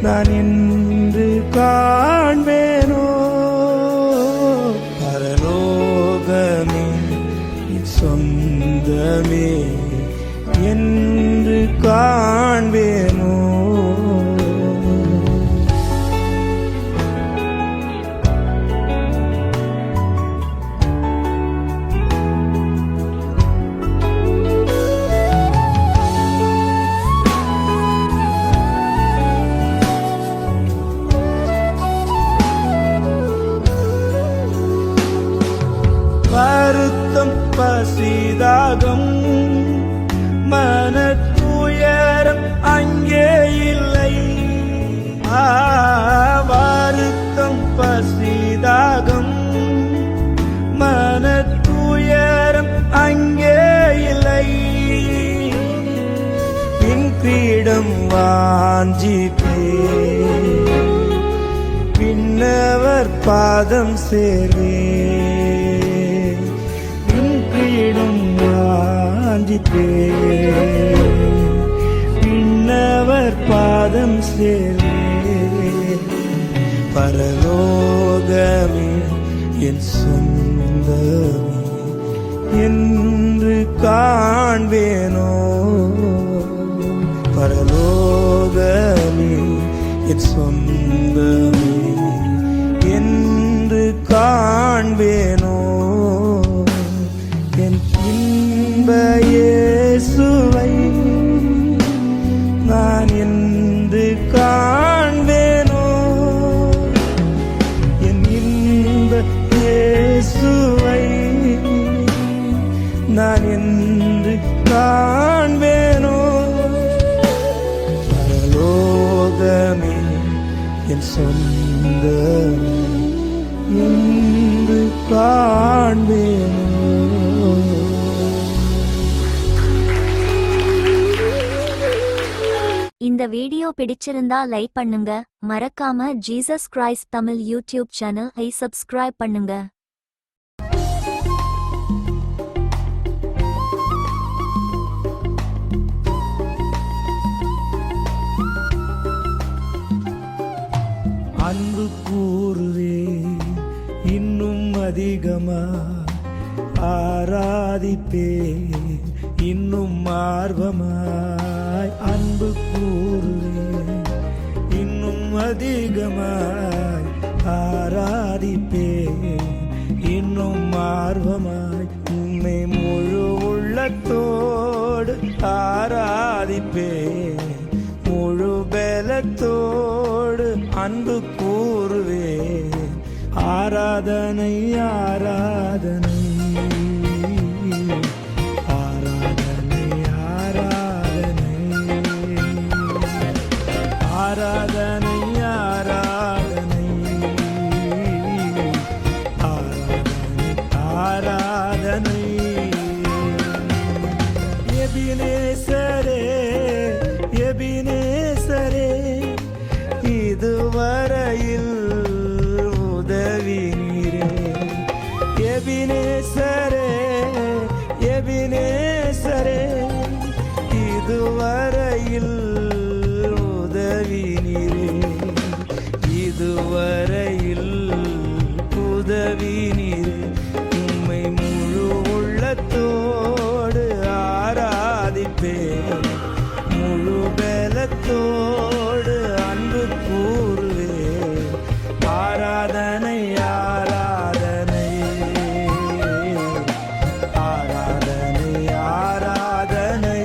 நான் என்று காண்பேனோ? பரலோகமே சொந்தமே என்று காண்பேனோ? வருத்தம் பசிதாகம் மனத்துயரம் அங்கே இல்லை. வருத்தம் பசிதாகம் மனத்துயரம் அங்கே இல்லை. பின் கிரீடம் வாஞ்சிப்பே பின்னவர் பாதம் சேர்வே. பின்னவர் பாதம் சேரே. பரலோகமே என் சொந்தமே என்று காண்பேனோ? பரலோகமே என் சொந்தமே என்று காண்பேனோ? என் இன்ப இயேசுவை நான் என்று காண்பேனோ? என் இன்ப இயேசுவை நான் என்று காண்பேனோ? பரலோகமே என் சொந்தமே என்று காண்பேனோ? இந்த வீடியோ பிடிச்சிருந்தா லைக் பண்ணுங்க, மறக்காம Jesus Christ Tamil YouTube channel subscribe பண்ணுங்க. அன்பு கூறுவே இன்னும் அதிகமா ஆராதிப்பே இன்னும் ஆர்வமாய். அன்பு கூறுவே இன்னும் அதிகமாய் ஆராதிப்பே இன்னும் ஆர்வமாய். உம்மை முழு உள்ளத்தோடு ஆராதிப்பே முழு பலத்தோடு அன்பு கூறுவே. ஆராதனை ஆராதனை ஆராதனை ஆராதனை ஆராதனை ஆராதனை. எபினேசரே எபினேசரே இதுவரையில் உதவி நீரே. எபினேசரே எபினேசரே இதுவரையில் உதவி நீரே. இதுவரையில் உதவி நீரே. உம்மை முழு உள்ளத்தோடு ஆராதிப்பே முழு பலத்தோடு அன்பு கூறுவே. ஆராதனை ஆராதனை ஆராதனை ஆராதனை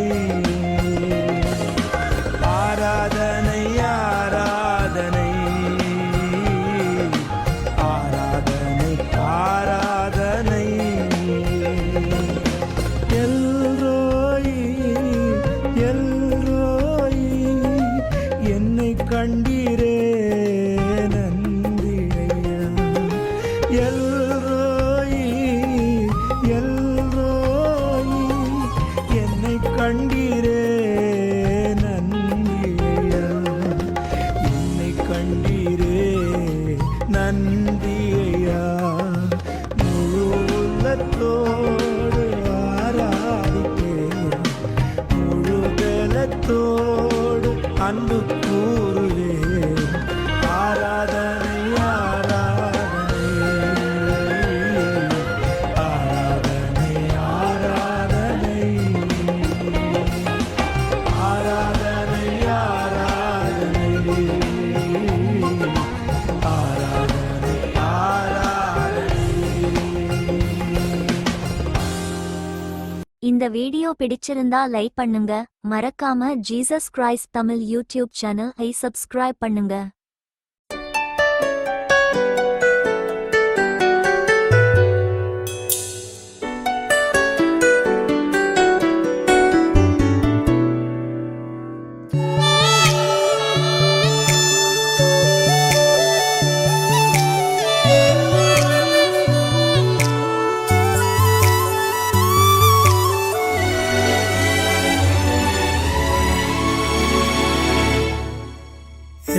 ஆராதனை ஆராதனை ஆராதனை ஆராதனை. எல்ரோயி எல்ரோயி என்னை கண்டீரே நன்றி ஐயா. எல்ரோயி எல்ரோயி என்னை கண்டீரே நன்றி ஐயா. என்னை கண்டீரே நன்றி ஐயா. முழு உள்ளத்தோடு ஆராதிப்பே முழு பலத்தோடு அன்பு கூறுவே. இந்த வீடியோ பிடிச்சிருந்தா லைக் பண்ணுங்க, மறக்காம Jesus Christ Tamil YouTube channel ஐ சப்ஸ்கிரைப் பண்ணுங்க.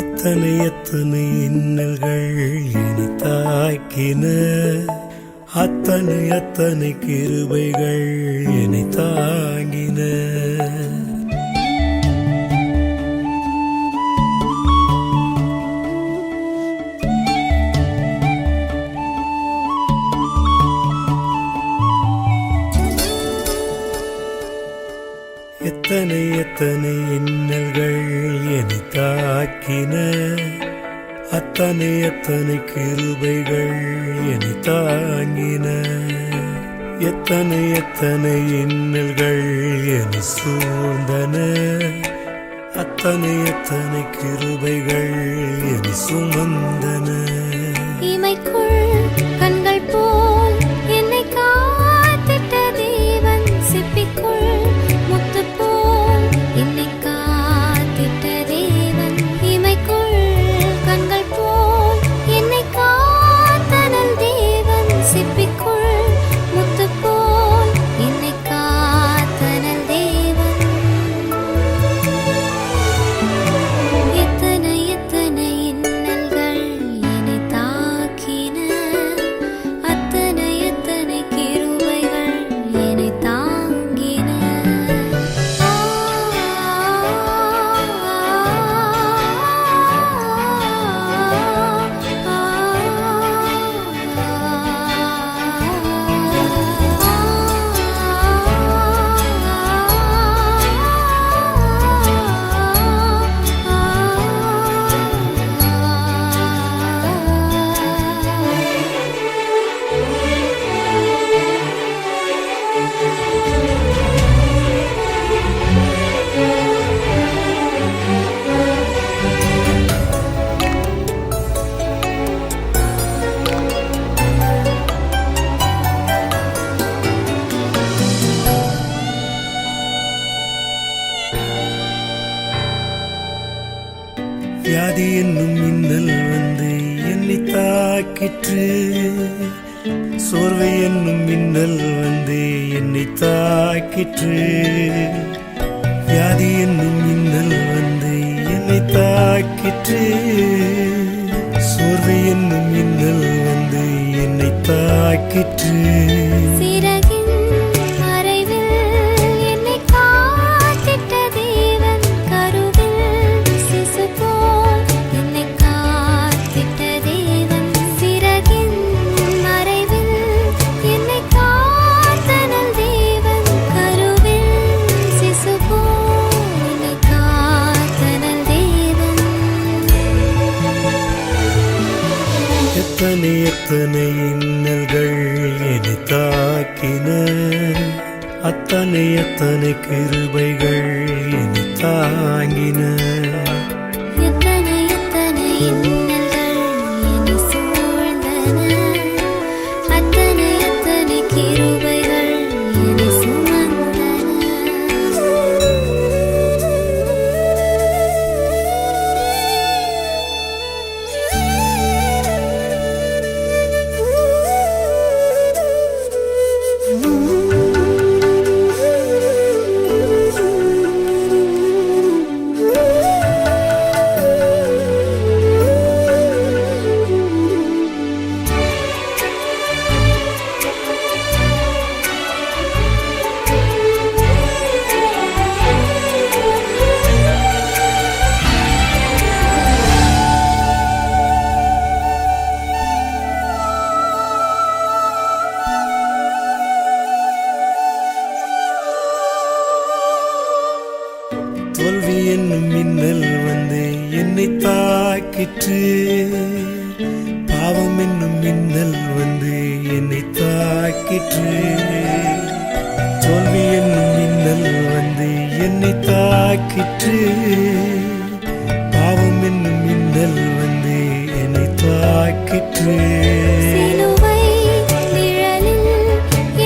எத்தனை எத்தனை இன்னல்கள் என்னை தாக்கின, அத்தனை அத்தனை கிருபைகள் என்னை தாங்கின. எத்தனை எத்தனை இன்னல்கள் என்னை தாக்கின, அத்தனை அத்தனை கிருபைகள் என்னை தாங்கின. எத்தனை எத்தனை இன்னல்கள் என்னை சூழ்ந்தன, அத்தனை அத்தனை கிருபைகள் என்னை சுமந்தன. இமைக்குள் கண்கள் போல் என்னை காத்திட்ட தேவன், சிப்பிக்குள் முத்து போல் என்னை காத்திட்ட தேவன். இமைக்குள் கண்கள் போல் என்னை காத்தனல் தேவன், சிப்பிக்குள் முத்து போல் என்னை காத்தனல் தேவன். எத்தனை எத்தனை இன்னல்கள் என்னை தாக்கின, அத்தனை எத்தனை கிருபைகள் என்னை தாங்கின. வியாதி என்னும் மின்னல் வந்து என்னை தாக்கிற்று, சோர்வு என்னும் மின்னல் வந்து என்னை தாக்கிற்று. வியாதி என்னும் மின்னல் வந்து என்னை தாக்கிற்று, சோர்வு என்னும் மின்னல் வந்து என்னை தாக்கிற்று. சிறகின் மறைவில் என்னை காத்திட்ட தேவன், கருவில் சிசு போல் என்னை காத்திட்ட தேவன். சிறகின் மறைவில் என்னை காத்தனல் தேவன், கருவில் சிசு போல் என்னை காத்தனல் தேவன். எத்தனை எத்தனை இன்னல்கள் என்னை தாக்கின, அத்தனை அத்தனை கிருபைகள் என்னை தாங்கின. எத்தனை எத்தனை இன்னல்கள் என்னை சூழ்ந்தன, அத்தனை எத்தனை கிருபைகள் என்னை சுமந்தன. தோல்வி என்னும் மின்னல் வந்து என்னை தாக்கிற்று, பாவம் என்னும் மின்னல் வந்து என்னை தாக்கிற்று. தோல்வி என்னும் தாக்கிற்று. பாவம் என்னும் மின்னல் வந்து என்னை தாக்கிற்று. சிலுவை நிழலில்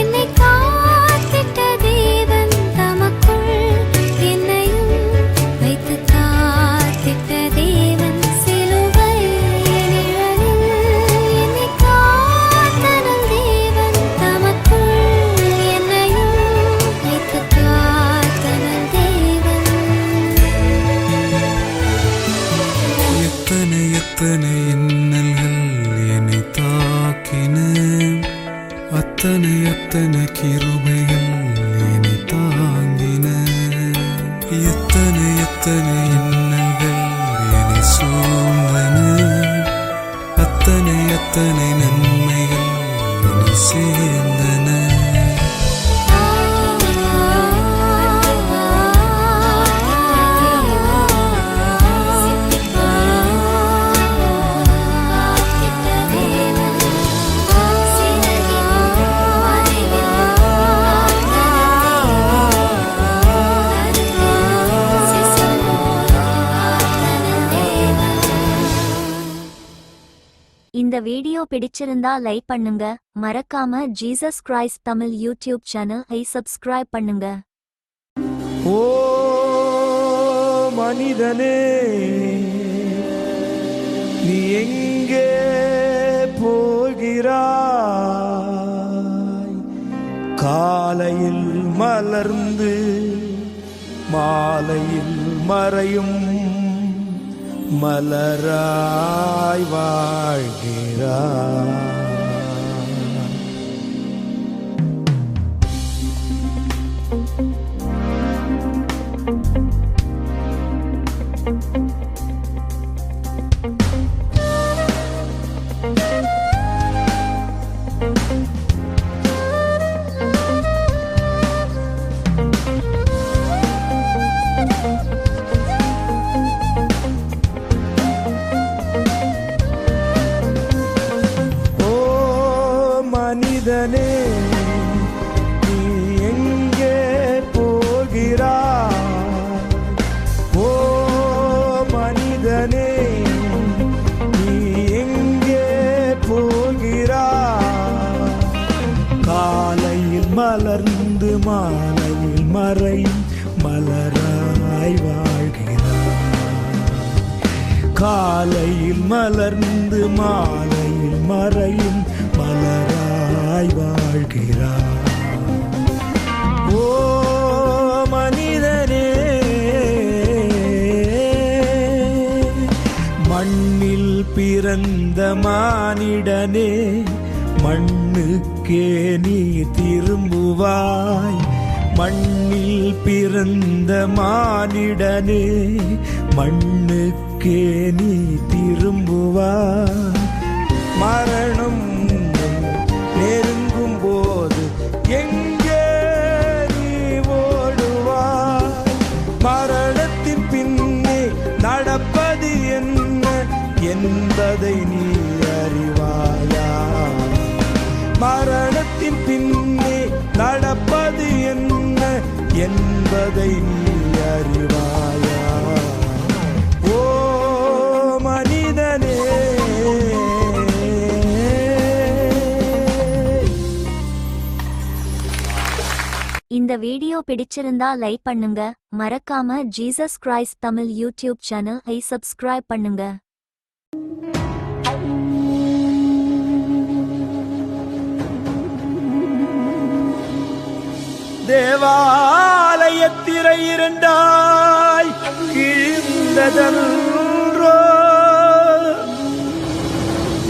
என்னை காத்திட்ட தேவன் தமக்குள் என்னையும் வைத்து காத்திட்ட தேவன். சிலுவை நிழலில் என்னை காத்தனல் தேவன் தமக்குள் என்னையும் வைத்து காத்தனல் தேவன். எத்தனை எத்தனை இன்னல்கள் என்னை தாக்கின, அத்தனை அத்தனை கிருபைகள் என்னை தாங்கின. எத்தனை எத்தனை இன்னல்கள் என்னை சூழ்ந்தன, அத்தனை அத்தனை நன்மைகள் என்னை சேர்ந்தன. இந்த வீடியோ பிடிச்சிருந்தா லைக் பண்ணுங்க, மறக்காம Jesus Christ Tamil YouTube channel subscribe பண்ணுங்க. ஓ மனிதனே, நீ எங்கே போகிறாய்? காலையில் மலர்ந்து மாலையில் மறையும் மலராய் வாழ்கிறாய். மனிதனே, நீ எங்கே போகிறாய்? ஓ மனிதனே, நீ எங்கே போகிறாய்? காலையில் மலர்ந்து மாலையில் மறையும் மலராய் வாழ்கிறாய். காலையில் மலர்ந்து மாலையில் மறையும் மலராய் வாழ்கிறாய். ஓ மனிதனே, மண்ணில் பிறந்த மானிடனே, மண்ணுக்கே நீ திரும்புவாய். மண்ணில் பிறந்த மானிடனே, மண்ணுக்கே நீ திரும்புவாய். மரணம் நெருங்கும் போது எங்கே நீ ஓடுவாய்? மரணத்தின் பின்னே நடப்பது என்ன என்பதை நீ அறிவாயா? மரணத்தின் பின்னே நடப்பது என்ன என்பதை நீ அறிவாயா? ஓ மனிதனே, இந்த வீடியோ பிடிச்சிருந்தா லைக் பண்ணுங்க, மறக்காம Jesus Christ Tamil YouTube channel subscribe பண்ணுங்க. தேவாலயத்திரை இரண்டாய் கிழிந்ததன்றோ,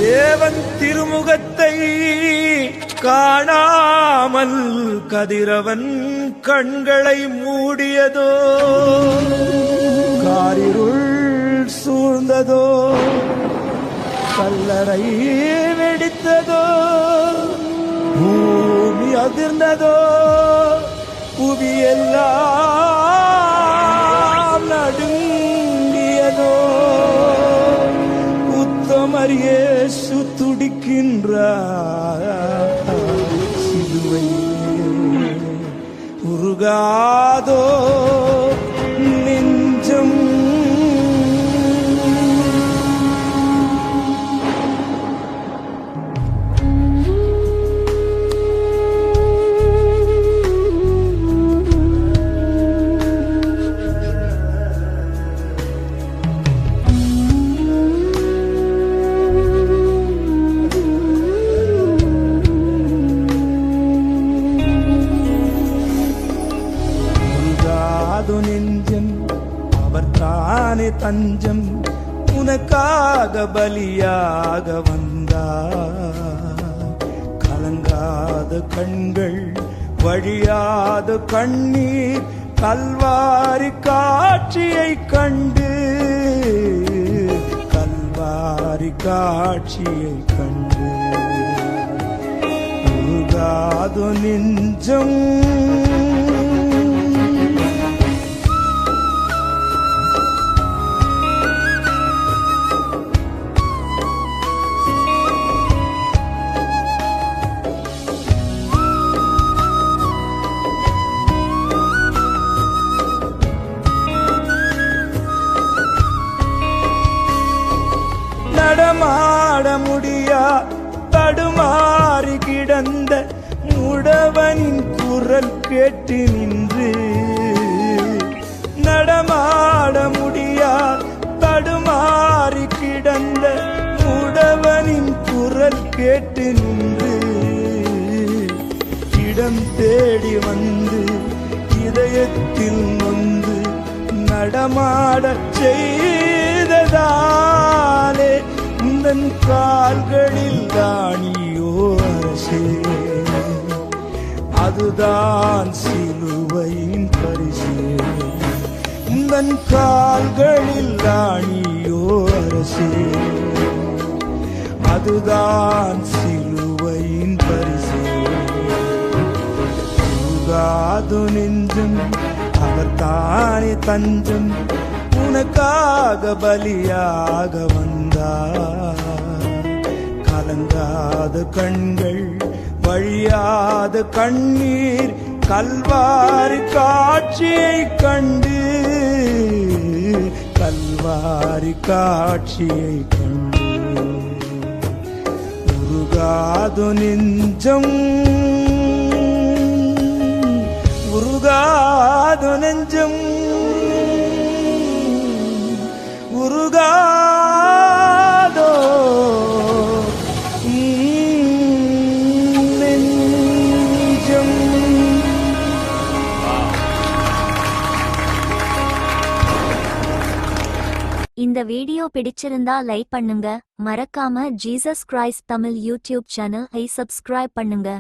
தேவன் திருமுகத்தை காணாமல் கதிரவன் கண்களை மூடியதோ? காரிருள் சூழ்ந்ததோ? கல்லறை வெடித்ததோ? பூமி அதிர்ந்ததோ? புவியெல்லாம் நடுங்கியதோ? உத்தமர் இயேசு துடிக்கின்றார். சிலுவை உருகாதோ? தஞ்சம் உனக்காக பலியாக வந்தார். கலங்காத கண்கள் வழியாத கண்ணீர் கல்வாரி காட்சியை கண்டு, கல்வாரி காட்சியை கண்டு உருகாது நெஞ்சம். நடமாட முடியா தடுமாறி கிடந்த முடவனின் குரல் கேட்டு நின்று, நடமாட முடியா தடுமாறி கிடந்த முடவனின் குரல் கேட்டு நின்று, இடம் தேடி வந்து இதயத்தில் நொந்து நடமாடச் செய்ததாலே உந்தன் கால்களில் தானியோ அரசே, அதுதான் சிலுவையின் பரிசே. உந்தன் கால்களில் தானியோ அரசே, அதுதான் சிலுவையின் பரிசே. உருகாது நெஞ்சம் அவர் தானே தஞ்சம் உனக்காக பலியாக வந்தார். கலங்காத கண்கள் வழியாத கண்ணீர் கல்வாரி காட்சியை கண்டு, கல்வாரி காட்சியை கண்டு உருகாது நெஞ்சம், உருகாது நெஞ்சம், உருகாதோ நெஞ்சம். இந்த வீடியோ பிடிச்சிருந்தா லைக் பண்ணுங்க, மறக்காம ஜீசஸ் கிரைஸ்ட் தமிழ் யூடியூப் சேனலை சப்ஸ்கிரைப் பண்ணுங்க.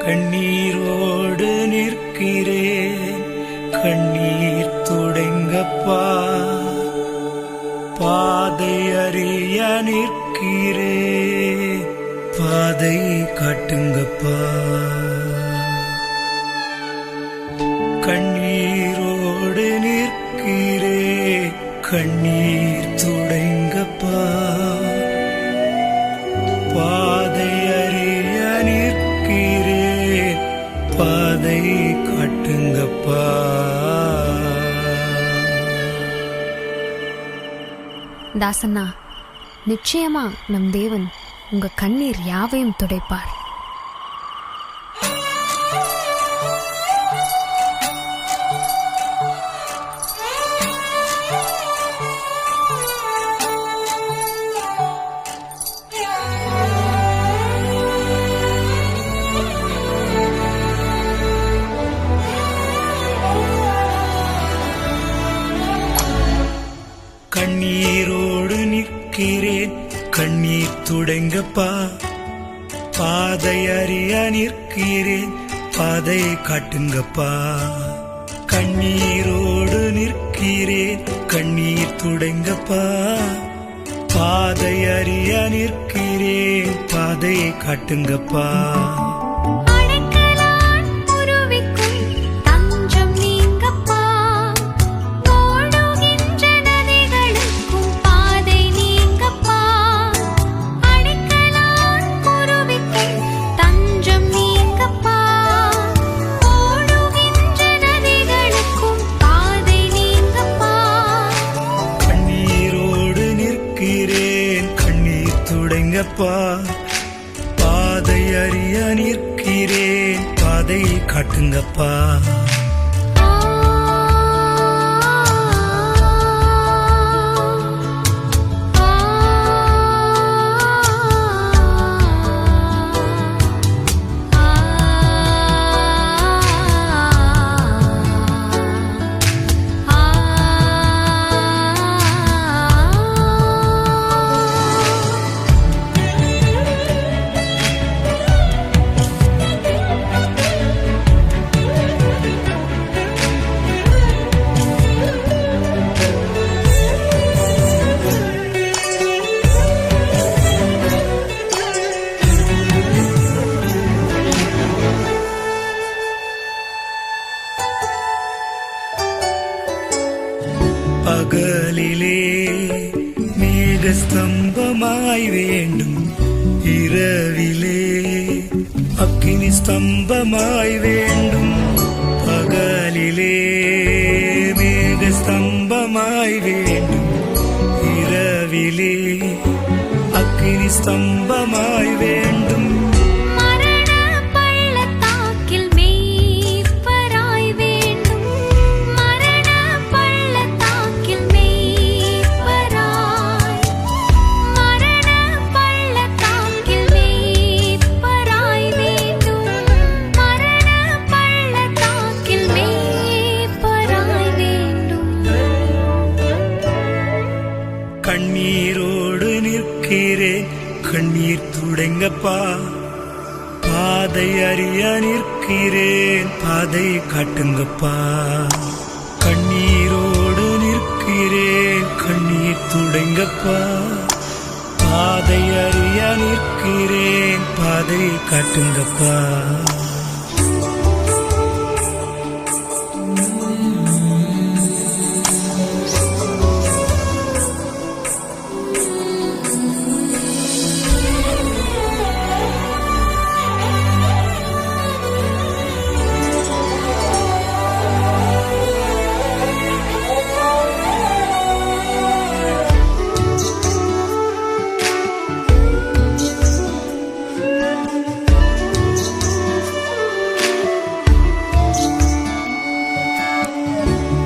கண்ணீரோடு நிற்கிறேன் கண்ணீர் துடைங்கப்பா, பாதை அறிய நிற்கிறேன் பாதை காட்டுங்கப்பா. கண்ணீரோடு நிற்கிறேன் கண்ணீர் துடைங்கப்பா, பாதை அறிய நிற்கிறேன் பாதை காட்டுங்கப்பா. தாசண்ணா, நிச்சயமா நம் தேவன் உங்க கண்ணீர் யாவையும் துடைப்பார். கண்ணீரோடு நிற்கிறேன் கண்ணீர் துடைங்கப்பா, பாதை அறிய நிற்கிறேன் பாதை காட்டுங்கப்பா. கண்ணீரோடு நிற்கிறேன் கண்ணீர் துடைங்கப்பா, பாதை அறிய நிற்கிறேன் பாதை காட்டுங்கப்பா. பாதை அறிய நிற்கிறேன் பாதை காட்டுங்கப்பா. வேண்டும். இரவிலே அக்கினி ஸ்தம்பமாய் வேண்டும். பகலிலே மேக ஸ்தம்பமாய் வேண்டும். இரவிலே அக்கினி ஸ்தம்பமாய் வேண்டும். மரண பள்ளத்தாக்கில் மேய்ப்பராய் வேண்டும். மரண பள்ளத்தாக்கில் மேய்ப்பராய். மரண பள்ளத்தாக்கில் மேய்ப்பராய் வேண்டும். மரண பள்ளத்தாக்கில் மேய்ப்பராய் வேண்டும். கண்ணீரோடு நிற்கிறேன், கண்ணீர் துடைங்கப்பா. பாதை அறிய நிற்கிறேன், பாதை காட்டுங்கப்பா. கண்ணீரோடு நிற்கிறேன், கண்ணீர் துடைங்கப்பா. பாதை அறிய நிற்கிறேன், பாதை காட்டுங்கப்பா.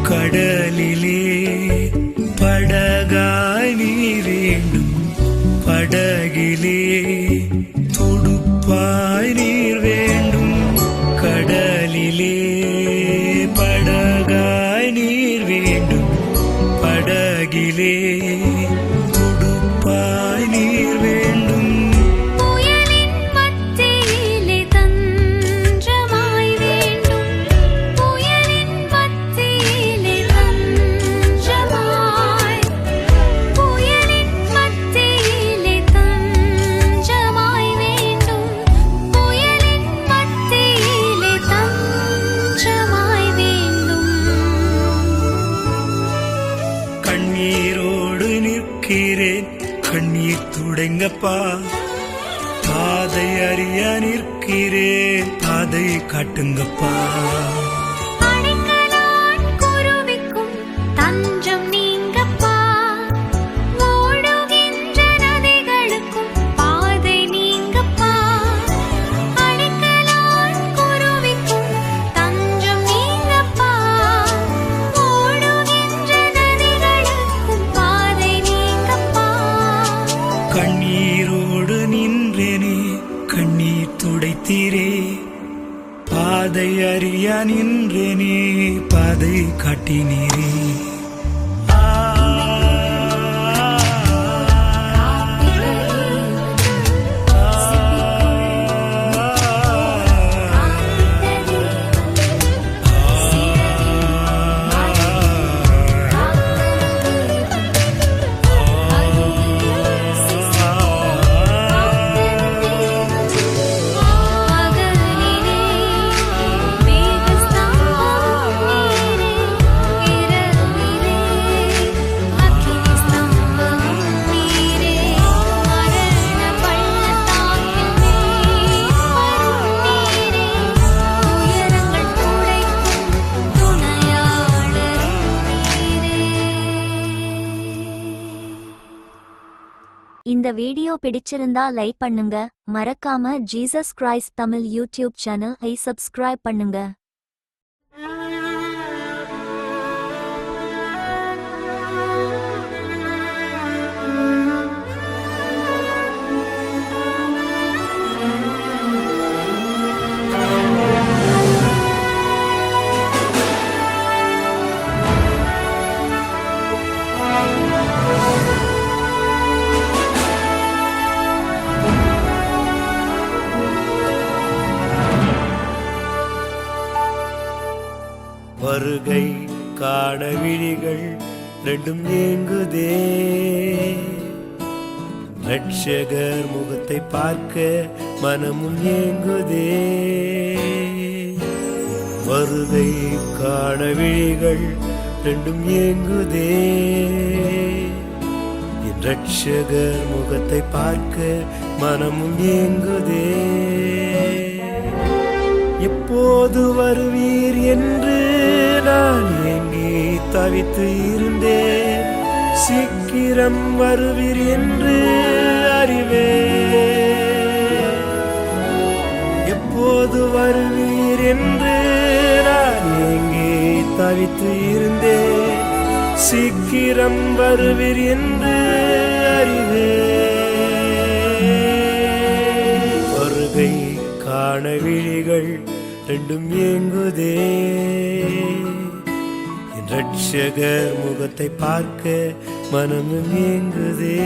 கடலிலே படகாய் நீ வேண்டும். படகிலே துடுப்பாய் நீர் வேண்டும். கடலிலே படகாய் நீர் வேண்டும். படகிலே துடுப்பாய் நீர் வேண்டும். புயலின் மத்தியிலே தஞ்சமாய் வேண்டும். புயலின் மத்தியிலே தஞ்சமாய். புயலின் மத்தியிலே தஞ்சமாய் வேண்டும். புயலின் மத்தியிலே தஞ்சமாய் வேண்டும். கண்ணீரோடு நிற்கிறேன், கண்ணீர் துடைங்கப்பா. பாதை அறிய நிற்கிறேன், பாதை காட்டுங்கப்பா. அடைக்கலான் குருவிக்கும் தஞ்சம் நீங்கப்பா. ஓடுகின்ற நதிகளுக்கும் பாதை நீங்கப்பா. அடைக்கலான் குருவிக்கும் தஞ்சம் நீங்கப்பா. ஓடுகின்ற நதிகளுக்கும் பாதை நீங்கப்பா. கண்ணீரோடு நின்றேனே, கண்ணீர் துடைத்தீரே. பாதை அறிய நின்றேனே, பாதை காட்டினீரே. பகலிலே மேகஸ்தம்பம் நீரே. இரவிலே அக்கினி ஸ்தம்பம் நீரே. மரண பள்ளத்தாக்கில் மேய்ப்பரும் நீரே. துயரங்கள் துடைக்கும் துணையாளரும் நீரே. இந்த வீடியோ பிடிச்சிருந்தா லைக் பண்ணுங்க. மறக்காம Jesus Christ Tamil YouTube channel ஐ சப்ஸ்கிரைப் பண்ணுங்க. வருகை காண விழிகள் ரெண்டும் ஏங்குதே. ரட்சகர் முகத்தை பார்க்க மனமும் ஏங்குதே. வருகை காண விழிகள் ரெண்டும் ஏங்குதே. என் ரட்சகர் முகத்தை பார்க்க மனமும் ஏங்குதே. எப்போது வருவீர் என்று நான் ஏங்கி தவித்து இருந்தேன். சீக்கிரம் வருவீர் என்று அறிவேன். எப்போது வருவீர் என்று நான் ஏங்கி தவித்து இருந்தேன். சீக்கிரம் வருவீர் என்று அறிவேன். வருகை காண விழிகள் ரெண்டும் ஏங்குதே. என் ரட்சகர் முகத்தை பார்க்க மனமும் ஏங்குதே.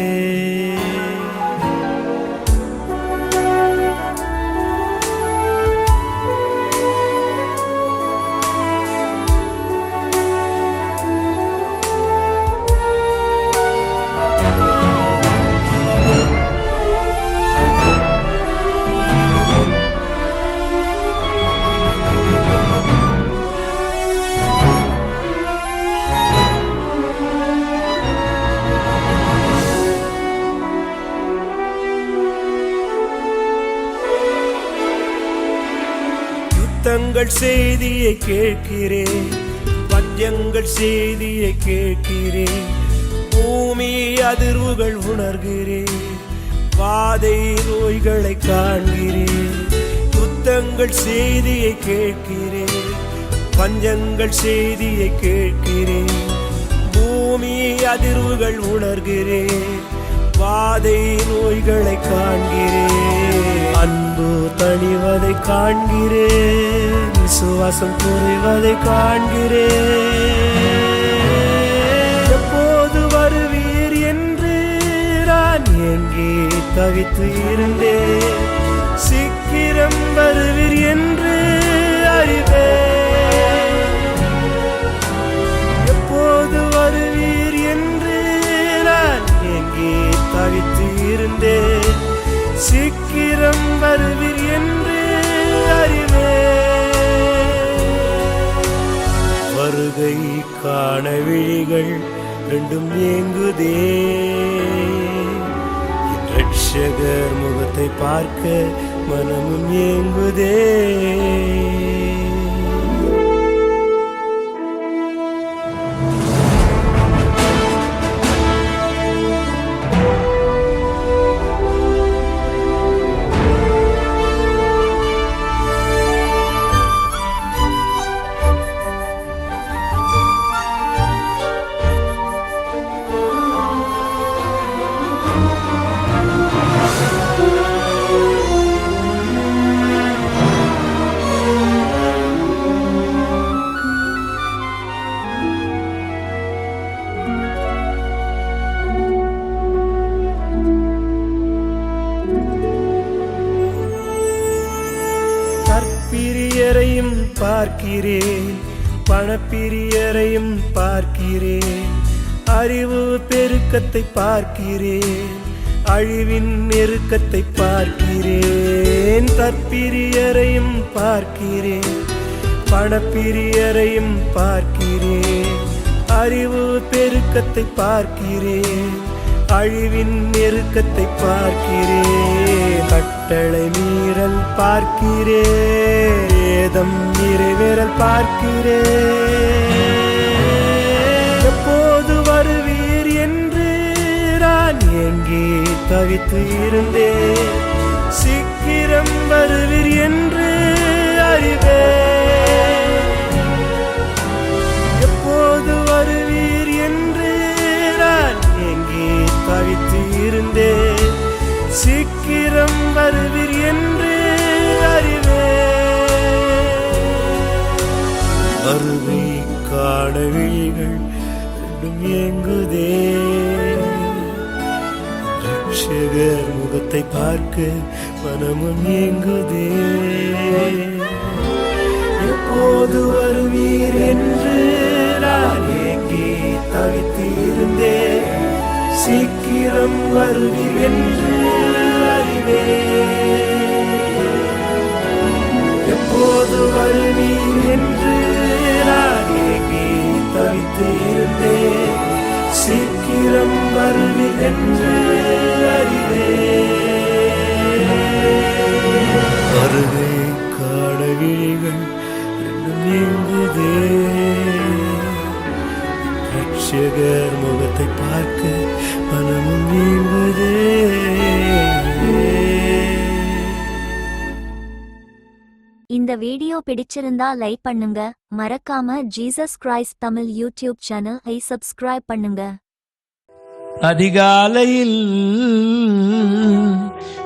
யுத்தங்கள் செய்தியை கேட்கிறேன். பத்தியங்கள் செய்தியை கேட்கிறேன். பூமி அதிர்வுகள் உணர்கிறேன். வாதை நோய்களை காண்கிறேன். யுத்தங்கள் செய்தியை கேட்கிறேன். பஞ்சங்கள் செய்தியை கேட்கிறேன். பூமி அதிர்வுகள் உணர்கிறேன். வாதை நோய்களை காண்கிறேன். அன்பு தணிவதை காண்கிறேன். விசுவாசம் குறைவதை காண்கிறேன். எப்போது வருவீர் என்று நான் ஏங்கி தவித்து இருந்தேன். சீக்கிரம் வருவீர் என்று அறிவேன். எப்போது வருவீர் என்று நான் ஏங்கி தவித்து இருந்தேன். சீக்கிரம் வருவீர் என்று அறிவேன். வருகை காண விழிகள் ரெண்டும் ஏங்குதே. என் ரட்சகர் முகத்தை பார்க்க மனமும் ஏங்குதே. பிரியரையும் பார்க்கிறேன். பணப்பிரியரையும் பார்க்கிறேன். அறிவு பெருக்கத்தை பார்க்கிறேன். அழிவின் நெருக்கத்தை பார்க்கிறேன். தற்பிரியரையும் பார்க்கிறேன். பணப்பிரியரையும் பார்க்கிறேன். அறிவு பெருக்கத்தை பார்க்கிறேன். அழிவின் நெருக்கத்தை பார்க்கிறேன். கட்டளை மீறல் பார்க்கிறேன். வேதம் நிறைவேறல் பார்க்கிறேன். எப்போது வருவீர் என்று நான் ஏங்கி தவித்து இருந்தேன். சீக்கிரம் வருவீர் என்று அறிவேன். எப்போது வருவீர் என்று நான் ஏங்கி தவித்து இருந்தேன். சீக்கிரம் வருவீர் என்று அறிவேன். வருகை காண விழிகள் ரெண்டும் ஏங்குதே. ரட்சகர் முகத்தை பார்க்க மனமும் ஏங்குதே. எப்போது வருவீர் என்று நான் ஏங்கி தவித்து இருந்தேன். சீக்கிரம் வருவீர் என்று அறிவேன். எப்போது வருவீர் என்று நான் ஏங்கி தவித்து இருந்தேன். சீக்கிரம் வருவில் என்று அறிவேன். அருகே காடகிழிகள் என்னும் நீங்குதே, ரட்சகர் முகத்தை பார்க்க மனமும் நீங்குதே. இந்த வீடியோ பிடிச்சிருந்தா லைக் பண்ணுங்க, மறக்காம Jesus Christ Tamil YouTube channel subscribe பண்ணுங்க. அதிகாலையில்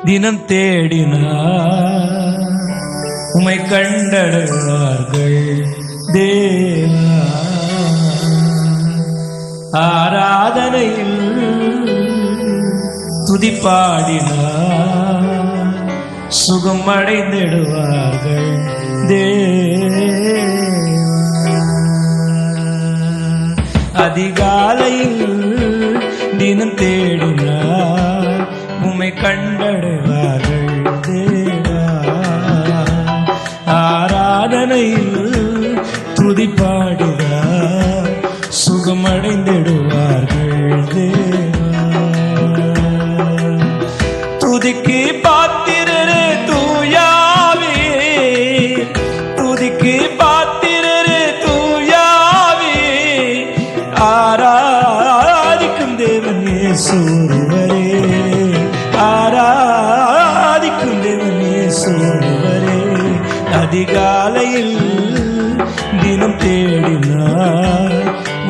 தினம் தேடினார் உமை கண்டடைவார்கள் தேவா. ஆராதனையில் துதிப்பாடினார் சுகம் அடைந்திடுவார்கள் தேவா. அதிகாலையில் தினம் தேடினார் உம்மை கண்டடைவார்கள் தேவா. ஆராதனையில் துதிப்பாடினார் சுகமடைந்திடுவார்கள் தேவா. துதிக்கு பாத்திரரே தூயாவே, துதிக்கு பாத்திரரே தூயாவே, ஆராதிக்கும் தேவன் இயேசு ஒருவரே, ஆராதிக்கும் தேவன் இயேசு ஒருவரே. அதிகாலையில் தினம் தேடினார்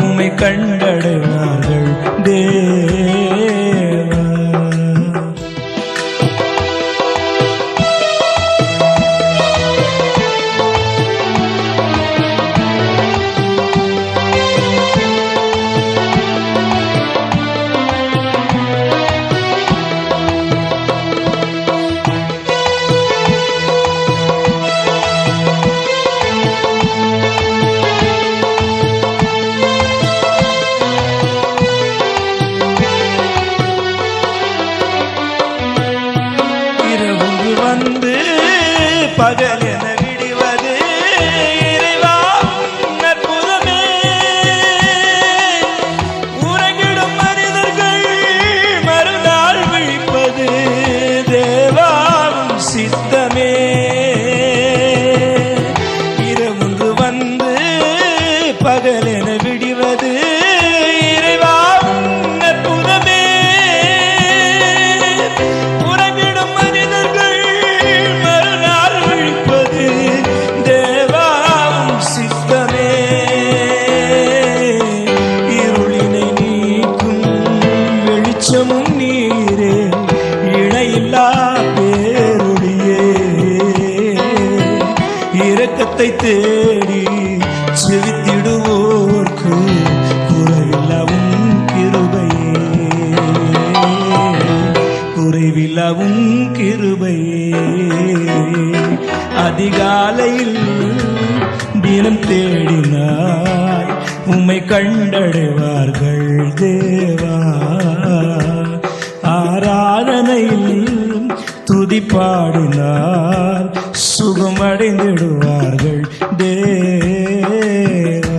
உம்மை கண்டடைவார்கள் தேவா. பகல் என விடுவது இறைவா அற்புதமே. உறங்கிடும் மனிதர்கள் மறுநாள் விழிப்பது தேவாவும் சித்தமே. இரவு வந்து பகல் என விடுவது இறைவா அற்புதமே. உறங்கிடும் மனிதர்கள் தேவாவும் சித்தமே. இருளினை நீக்கும் வெளிச்சமும் நீரே, இணையில்லா பேருளியே. இரக்கத்தை தேடி செவித்திடுவோர்க்கு குறைவில்லவும் கிருபையே, குறைவில்லவும் கிருபையே. அதிகாலையில் தினம் தேடினார் உம்மை கண்டடைவார்கள் தேவா. ஆராதனையில் துதிப்பாடினார் சுகம் அடைந்திடுவார்கள் தேவா.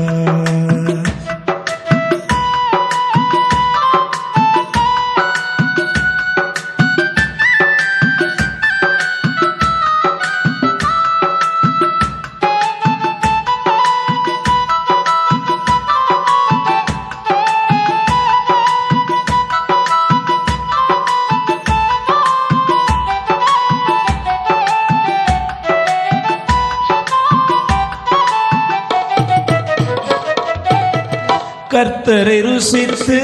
கர்த்தரை ருசித்து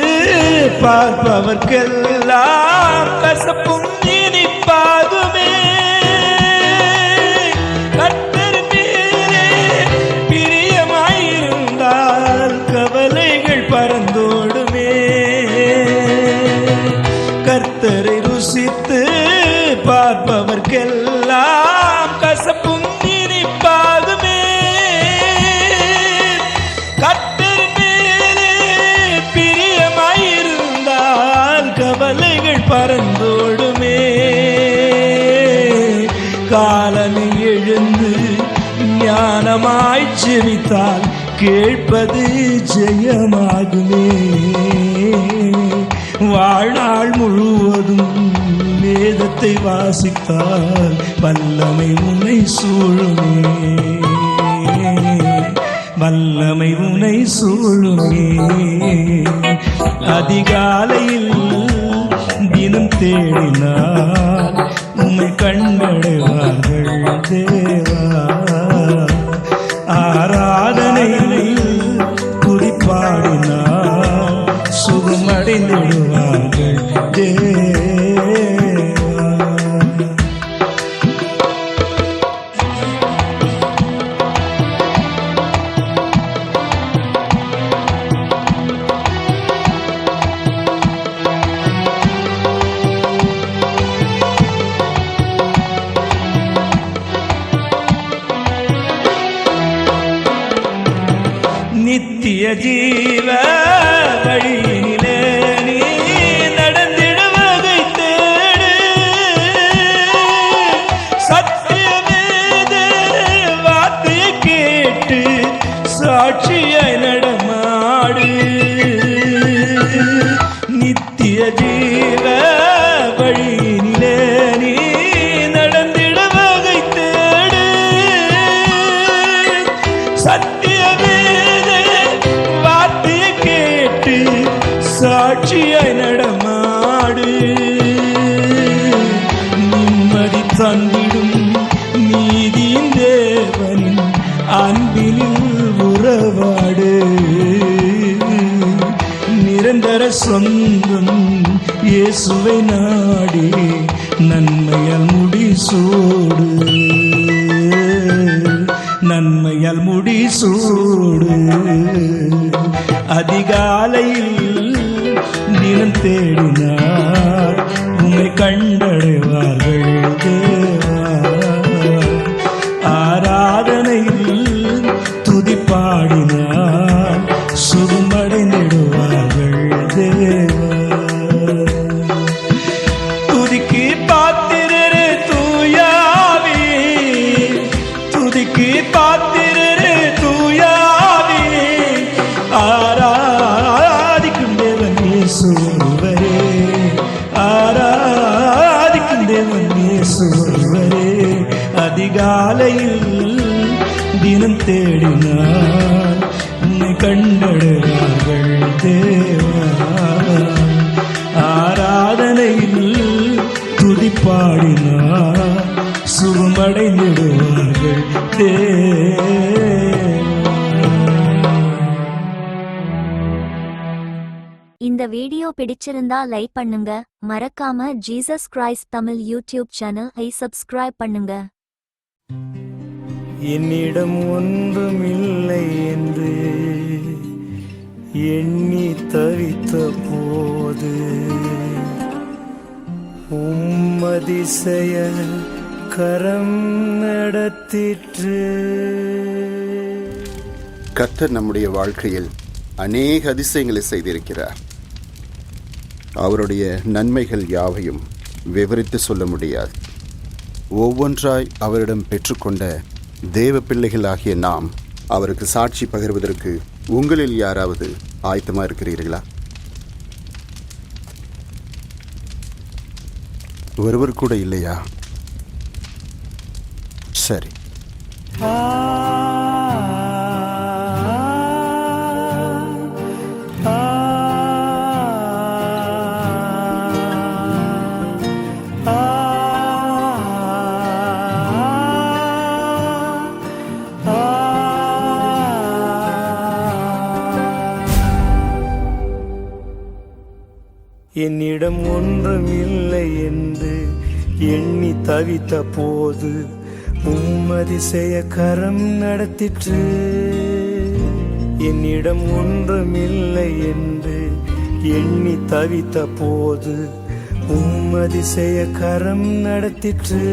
பார்ப்பவர்க்கெல்லாம் கசப்பும் இனிப்பாகுமே. கர்த்தர் மேலே பிரியமாயிருந்தால் கவலைகள் பறந்தோடுமே. கர்த்தரை ருசித்து பார்ப்பவர்க்கெல்லாம் கசப்பும் இனிப்பாகுமே. கவலைகள் பறந்தோடுமே. காலனை எழுந்து ஞானமாய் ஜெபித்தால் கேட்பது ஜெயமாகுமே. வாழ்நாள் முழுவதும் வேதத்தை வாசித்தால் வல்லமை உன்னை சூழுமே. வல்லமை உன்னை சூழுமே. அதிகாலையில் தினம் தேடினார் உம்மை கண்டடைவார்கள் தேவா. ஆராதனையில் துதிப்பாடினார் சுகமடைந்திடுவார்கள் தேவா. நித்திய ஜீவ வழியினிலே நீ நடந்திடுவதை தேடு. சத்தியமேத வார்த்தையை கேட்டு சாட்சியாய் நடமாடு. நித்திய ஜீவ வழியினிலே நீ நடந்திடுவதை தேடு. சாட்சியாய் நடமாடு. நிம்மதி தந்திடும் நீதியின் தேவனின் அன்பினில் உறவாடு. நிரந்தர சொந்தம் இயேசுவை நாடி நன்மையால் முடிசூடு. நன்மையால் முடிசூடு. அதிகாலையில் தினம் தேடினார் உம்மை கண்டடைவார்கள் தேவா. ஆராதனையில் துதிப்பாடினார் சுகமடைந்திடுவார்கள் தேவா. துதிக்கு பாத்திரரே தூயாவே. துதிக்கு பாத்திரரே தூயாவே. ஆராதிக்கும் தேவன் இயேசு ஒருவரே. ஆராதிக்கும் தேவன் இயேசு ஒருவரே. அதிகாலையில் தினம் தேடினார் உன்னை கண்டடைவார்கள் தேவா. ஆராதனையில் துதிப்பாடினார் சுகமடைந்திடுவார்கள் தேவா. இந்த வீடியோ பிடிச்சிருந்தா லைக் பண்ணுங்க. மறக்காம Jesus Christ Tamil YouTube channel subscribe பண்ணுங்க. என்னிடம் ஒன்றுமில்லை என்று எண்ணி தவித்த போது அதிசய கரம் நடத்திற்று. கர்த்தர் நம்முடைய வாழ்க்கையில் அநேக அதிசயங்களை செய்திருக்கிறார். அவருடைய நன்மைகள் யாவையும் விவரித்து சொல்ல முடியாது. ஒவ்வொன்றாய் அவரிடம் பெற்றுக்கொண்ட தேவ பிள்ளைகளாகிய நாம் அவருக்கு சாட்சி பகிர்வதற்கு உங்களில் யாராவது ஆயத்தமாக இருக்கிறீர்களா? ஒருவர் கூட இல்லையா? சரி. என்னிடம் ஒன்றுமில்லை என்று எண்ணி தவித்த போது அதிசய கரம் நடத்திற்று. என்னிடம் ஒன்றுமில்லை என்று எண்ணி தவித்த போது அதிசய கரம் நடத்திற்று.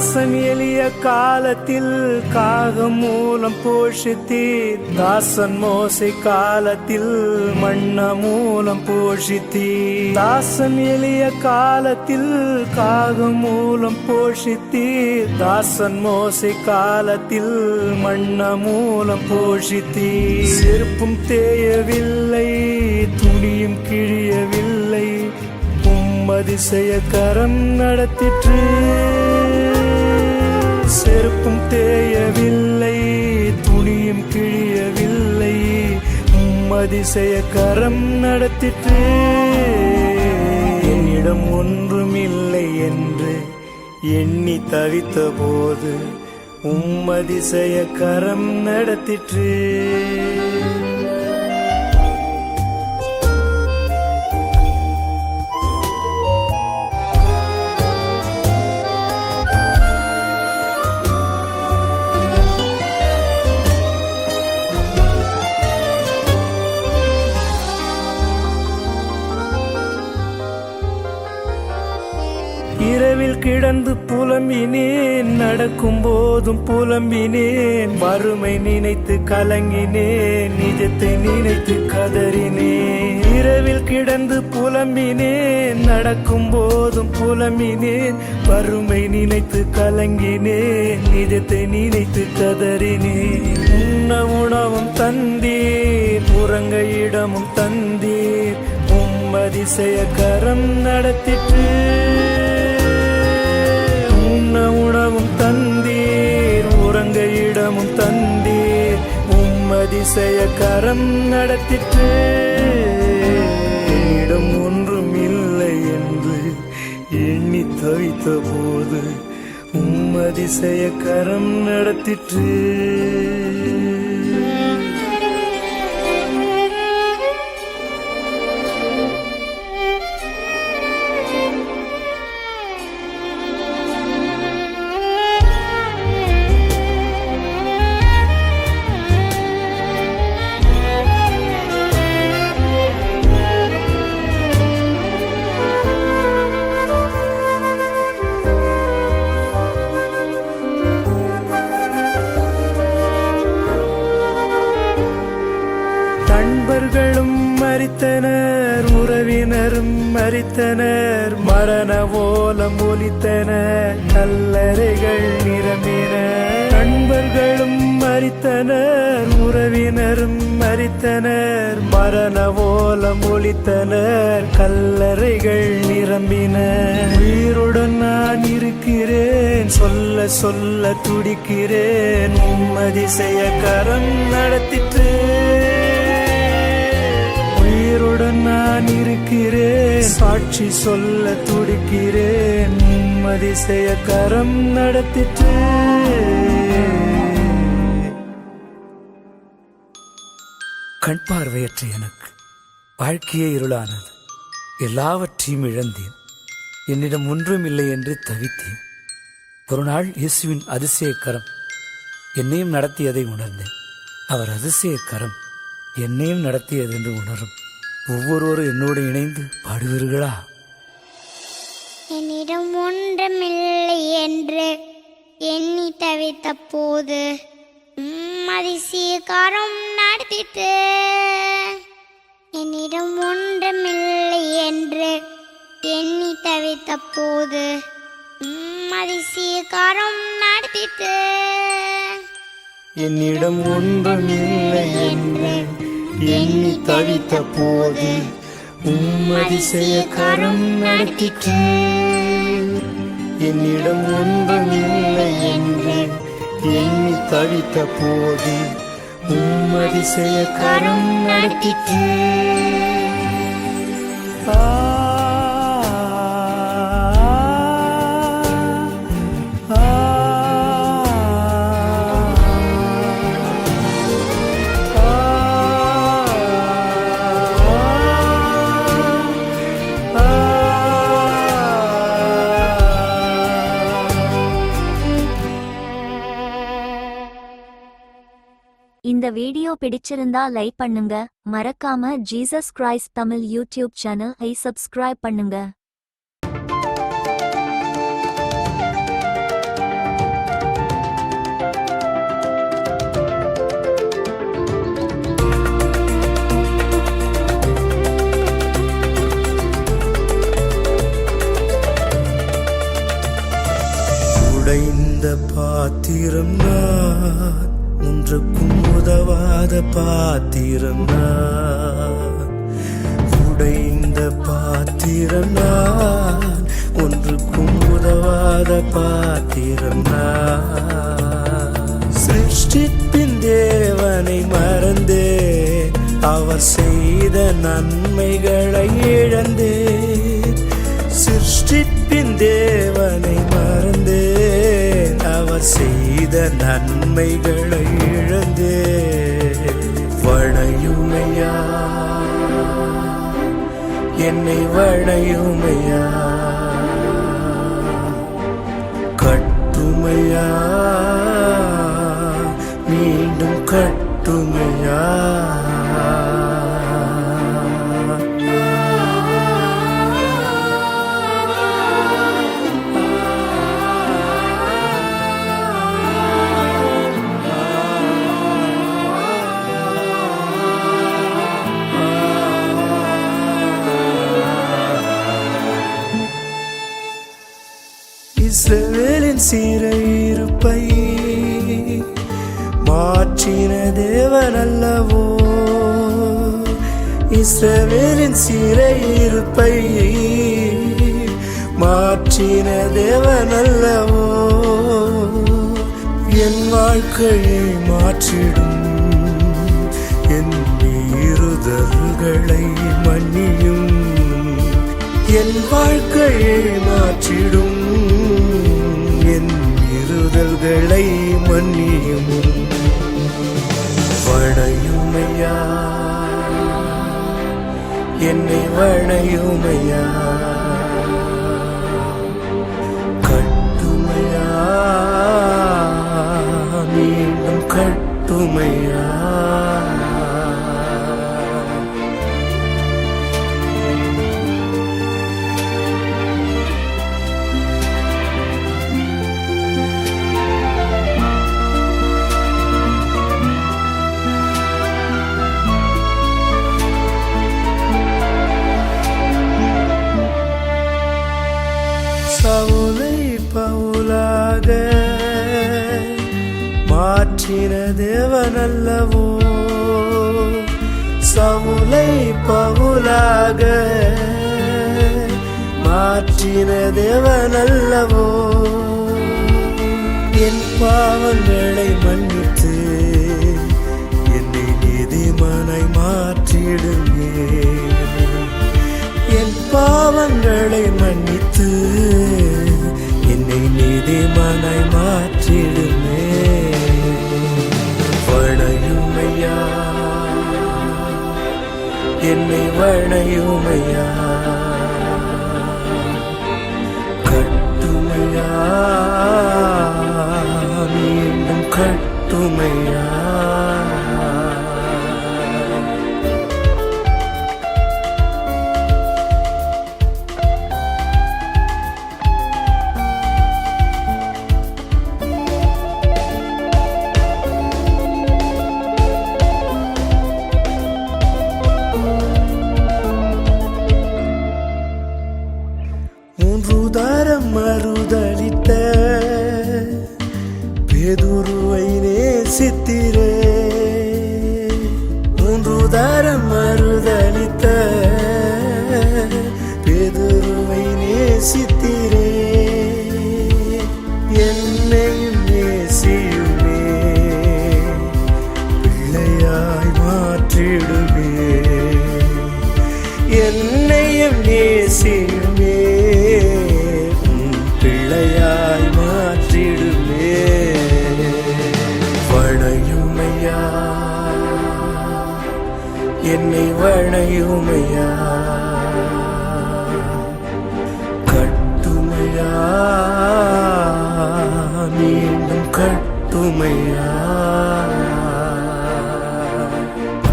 தாசன் எளிய காலத்தில் காகம் மூலம் போஷித்தீர். தாசன் மோசை காலத்தில் மண்ண மூலம் போஷித்தீர். தாசன் எளிய காலத்தில் காகம் மூலம் போஷித்தீர். தாசன் மோசை காலத்தில் மண்ண மூலம் போஷித்தீர். செருப்பும் தேயவில்லை, துணியும் கிழியவில்லை, அதிசய கரம் நடத்திற்று. செருப்பும் தேயவில்லை, துணியும் கிழியவில்லை, அதிசய கரம் நடத்திற்று. என்னிடம் ஒன்றுமில்லை என்று எண்ணி தவித்த போது அதிசய கரம் நடத்திற்று. இரவில் கிடந்து புலம்பினேன், நடக்கும் போதும் புலம்பினேன். வறுமை நினைத்து கலங்கினேன், நிஜத்தை நினைத்து கதறினேன். இரவில் கிடந்து புலம்பினேன், நடக்கும் போதும் புலம்பினேன். வறுமை நினைத்து கலங்கினேன், நிஜத்தை நினைத்து கதறினேன். உண்ண உணவும் தந்தீர், உறங்க இடமும் தந்தீர், அதிசய கரம் நடத்திற்று. உணவும் தந்தீர், உறங்க இடமும் தந்தீர், அதிசய கரம் நடத்திற்று. இடம் ஒன்றும் இல்லை என்று எண்ணி தவித்த போது அதிசய கரம் நடத்திற்று. நண்பர்களும் மரித்தனர், உறவினரும் மரித்தனர், மரண ஓலம் ஒலித்தன, கல்லறைகள் நிரம்பின. நண்பர்களும் மரித்தனர், உறவினரும் மரித்தனர், மரண ஓலம் ஒலித்தனர், கல்லறைகள் நிரம்பின. உயிருடன் நான் இருக்கிறேன், சொல்ல சொல்ல துடிக்கிறேன், அதிசய கரம் நடத்திற்று. உயிருடன் நான் இருக்கிறேன், சாட்சி சொல்ல துடிக்கிறேன், அதிசய கரம் நடத்திற்று. கண் பார்வையற்ற எனக்கு வாழ்க்கையே இருளானது. எல்லாவற்றையும் இழந்தேன். என்னிடம் ஒன்றும் இல்லை என்று தவித்தேன். ஒரு நாள் இயேசுவின் அதிசய கரம் என்னையும் நடத்தியதை உணர்ந்தேன். அவர் அதிசய கரம் என்னையும் நடத்தியது என்று உணரும் ஒவ்வொருவரும் என்னோடு இணைந்து பாடுவீர்களா? என்னிடம் ஒன்றுமில்லை என்று எண்ணி தவித்த போது அதிசய கரம் நடத்திட்டு. என்னிடம் ஒன்றுமில்லை என்று எண்ணி தவித்த போது அதிசய கரம் நடத்திட்டு. என்னிடம் ஒன்றுமில்லை என்று எண்ணி தவித்த போது அதிசய கரம் நடத்திற்று. என்னிடம் ஒன்றுமில்லை என்று எண்ணி தவித்த போது அதிசய கரம் நடத்திற்று. இந்த வீடியோ பிடிச்சிருந்தா லைக் பண்ணுங்க, மறக்காம Jesus Christ Tamil YouTube channel subscribe பண்ணுங்க. பாத்திரம் நான், ஒன்றுக்கும் உதவாத பாத்திரம் நான். உடைந்த பாத்திரம் நான், ஒன்றுக்கும் உதவாத பாத்திரம் நான். சிருஷ்டிப்பின் தேவனை மறந்தேன், அவர் செய்த நன்மைகளை இழந்தேன். சிருஷ்டிப்பின் தேவனை மறந்தேன், அவர் செய்த நன்மைகளை இழந்தேன். வணையுமையா என்னை வணையுமையா, கட்டுமையா மீண்டும் கட்டுமையா. இஸ்ரவேலின் சிறையிருப்பை மாற்றின தேவன் அல்லவோ, இஸ்ரவேலின் சிறையிருப்பை மாற்றின தேவன் அல்லவோ. என் வாழ்க்கையை மாற்றிடும், என் மீறுதல்களை மன்னியும். என் வாழ்க்கையை மாற்றிடும், என் மீறுதல்களை மன்னியும். வணையுமையா என்னை வணையுமையா, கட்டுமையா மீண்டும் கட்டுமையா. சவுலை பவுலாக மாற்றின தேவன் அல்லவோ, சவுலை பவுலாக மாற்றின தேவன் அல்லவோ. என் பாவங்களை மன்னித்து என்னை நீதிமானாய் மாற்றிடுமே. என் பாவங்களை மன்னித்து என்னை நீதிமானாய் மாற்றிடுமே. வணையுமையா என்னை வணையுமையா, கட்டுமையா மீண்டும் கட்டுமையா. தரம் மறுதளித்த பேதுருவை நேசித்திரே, மூன்று தரம் மறுதளித்த பேதுருவை நேசித்திரே. என்னையும் நேசியுமே, பிள்ளையாய் மாற்றிடுமே. என்னையும் நேசியுமே, பிள்ளையாய் மாற்றிடுமே. வணையுமையா என்னை வணையுமையா, கட்டுமையா மீண்டும் கட்டுமையா.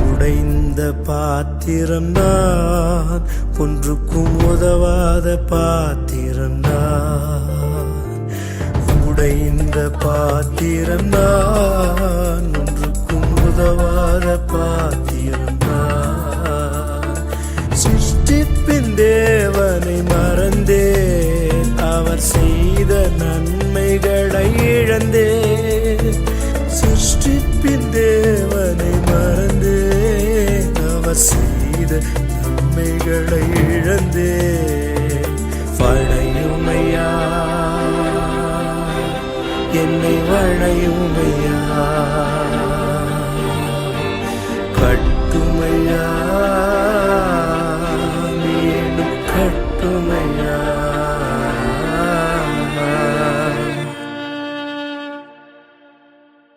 உடைந்த பாத்திரம் நான், ஒன்றுக்கும் உதவாத பாத்திரம் நான். உடைந்த பாத்திரம் நான், ஒன்றுக்கும் உதவாத பாத்திரம் நான். சிருஷ்டிப்பின் தேவனை மறந்தேன், அவர் செய் செய்த நன்மைகளை இழந்தே, சிருஷ்டிப்பின் தேவனை மறந்தே, அவர் செய்த நன்மைகளை இழந்தே. வளையுமையா என்னை வளையுமையா, கட்டுமையா மீண்டும் கட்டுமையா.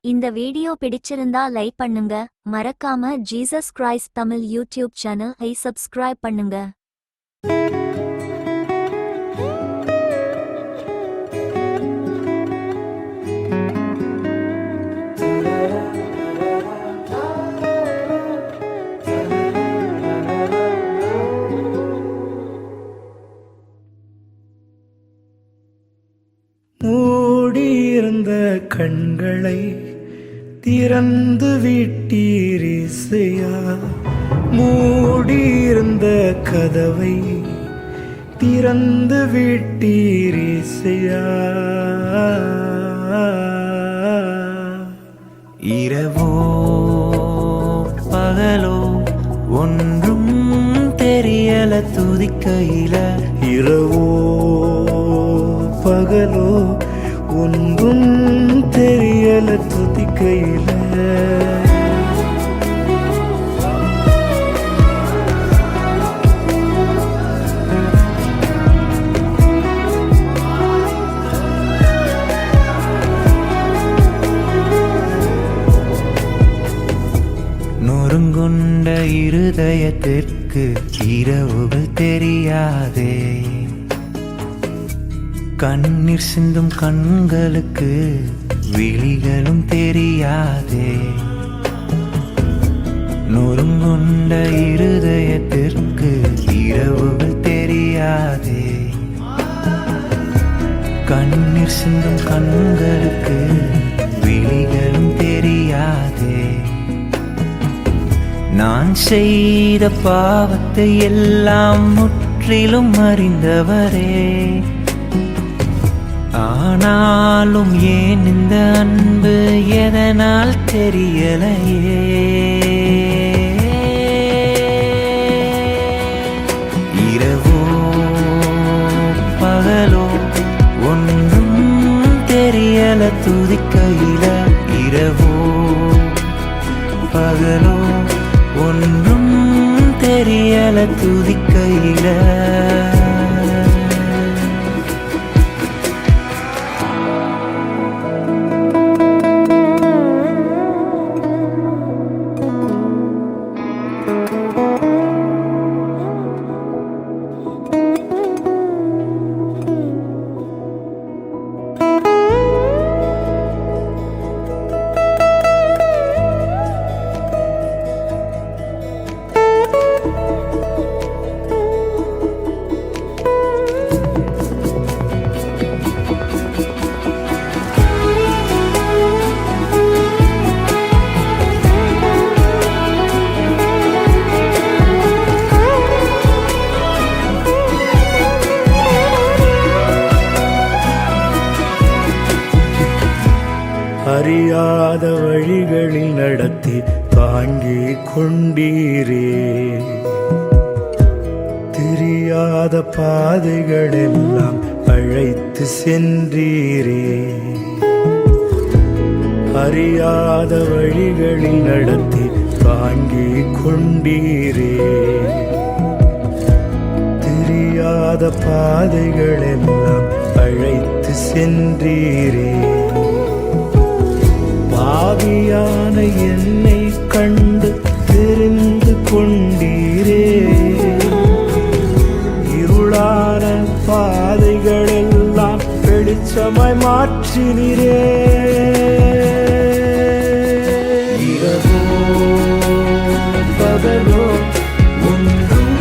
இந்த வீடியோ பிடிச்சிருந்தா லைக் பண்ணுங்க, மறக்காம Jesus Christ Tamil YouTube channel subscribe பண்ணுங்க. மூடியிருந்த கண்களை திறந்து விட்டீர் இசையா, மூடியிருந்த கதவை திறந்து விட்டீர் இசையா. இரவோ பகலோ ஒன்றும் தெரியல துதிக்கையில, இரவோ பகலோ ஒன்றும் தெரியல துதிக்கையில. நொறுங்குண்ட இருதயத்திற்கு இரவுகள் தெரியாதே, கண்ணீர் சிந்தும் கண்களுக்கு விழிகளும் தெரியாதே. நொறுங்குண்ட இருதயத்திற்கு இரவுகள் தெரியாதே, கண்ணீர் சிந்தும் கண்களுக்கு விழிகளும் தெரியாதே. நான் செய்த பாவத்தை எல்லாம் முற்றிலும் அறிந்தவரே, ஆனாலும் ஏன் இந்த அன்பு எதனால் தெரியலையே. இரவோ பகலோ ஒன்றும் தெரியல துதிக்கையில, இரவோ பகலோ ஒன்றும் தெரியல துதிக்கையில. அறியாத வழிகளில் நடத்தி தாங்கிக் கொண்டீரே, தெரியாத பாதைகளெல்லாம் அழைத்து சென்றீரே. அறியாத வழிகளில் நடத்தி தாங்கிக் கொண்டீரே, தெரியாத பாதைகளெல்லாம் அழைத்து சென்றீரே. பாவியான என்னை கண்டு தெரிந்து கொண்டீரே, இருளான பாதைகளெல்லாம் வெளிச்சமாய் மாற்றினீரே. இரவோ பகலோ ஒன்றும்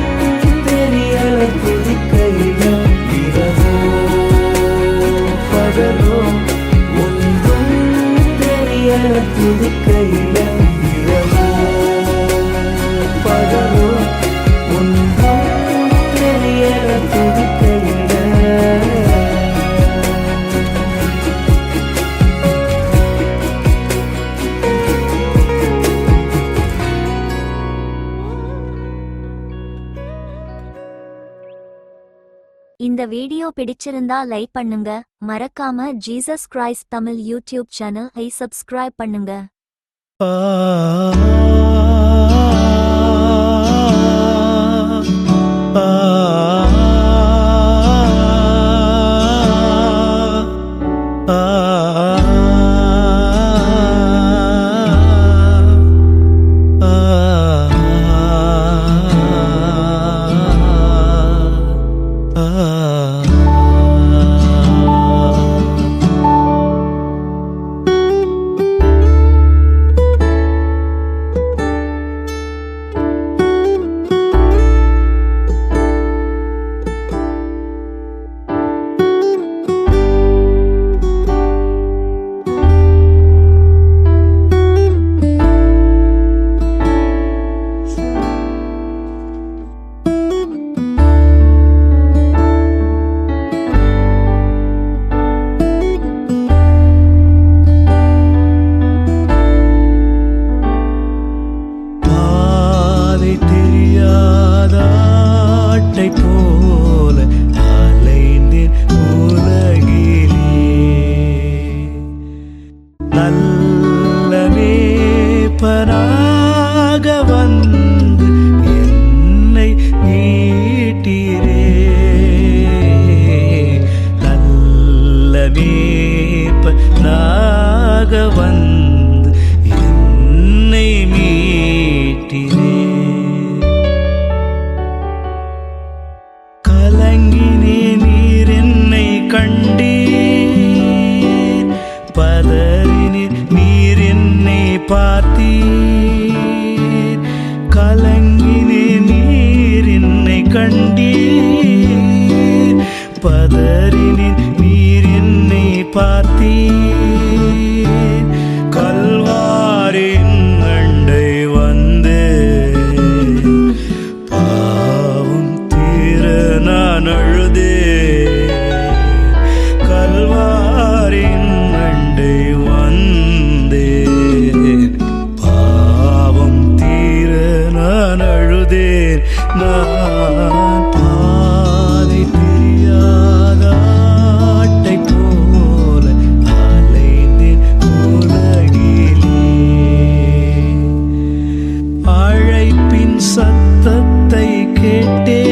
தெரியல துதிக்கையில, இரவோ பகலோ ஒன்றும் தெரியல துதிக்கையில, இரவோ பகலோ ஒன்றும் தெரியல துதிக்கையில. இந்த வீடியோ பிடிச்சிருந்தா லைக் பண்ணுங்க, மறக்காம ஜீசஸ் கிரைஸ்ட் தமிழ் யூடியூப் சேனலை சப்ஸ்கிரைப் பண்ணுங்க. போல அலைந்தேன் உலகிலே, நல்ல மேய்ப்பனாக வந்து என்னை மீட்டீரே. நல்ல மேய்ப்பனாக வந்து என்னை மீட்டீரே. கலங்கினே நீர் என்னை கண்டீர், பதறினீர் நீர் என்னை பார்த்தீர். கலங்கினே நீர் என்னை கண்டீர், பதறினீர் நீர் என்னை பார்த்தீர். கல்வாரின் அண்டை வந்து பாவம் தீர நான் அழுதேன். கல்வாரின் அண்டை வந்தேன், பாவம் தீர நான் அழுதேன். நான் பாதை தெரியாத ஆட்டை போல அலைந்தேன் உலகிலே. அழைப்பின் சத்தத்தை கேட்டேன்,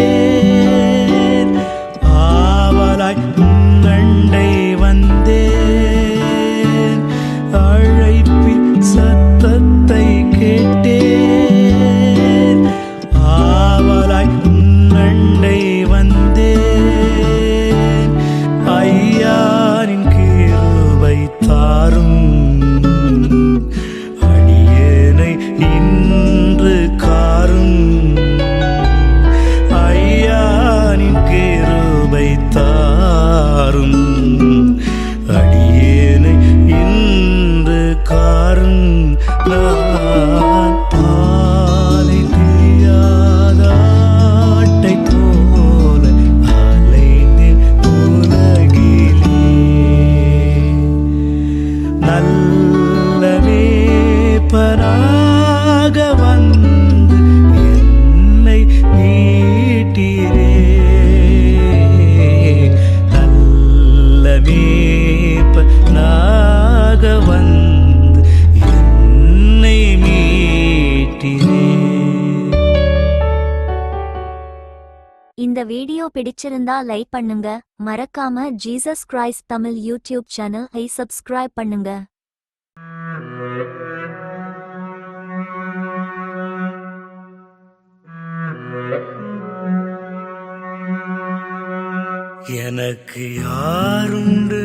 ஆவலாய் உன்னண்டை வந்தேன். அழைப்பின் சத்தத்தை கேட்டேன், ஆவலாய் உன்னண்டை வந்தேன். ஐயாரின் கிருபை தாரும், அடியேனை இன்று காரும். ஐயாரின் கிருபை தாரும், அடியேனை இன்று காரும். நான் பாதை தெரியாத ஆட்டை போல அலைந்தேன் உலகிலே. நல்ல மேய்ப்பனாக வந்து என்னை மீட்டீரே. நல்ல மேய்ப்பனாக வந்து என்னை மீட்டீரே. இந்த வீடியோ பிடிச்சிருந்தா லைக் பண்ணுங்க, மறக்காம ஜீசஸ் கிரைஸ்ட் தமிழ் யூடியூப் சேனலை சப்ஸ்கிரைப் பண்ணுங்க. எனக்கு யாருண்டு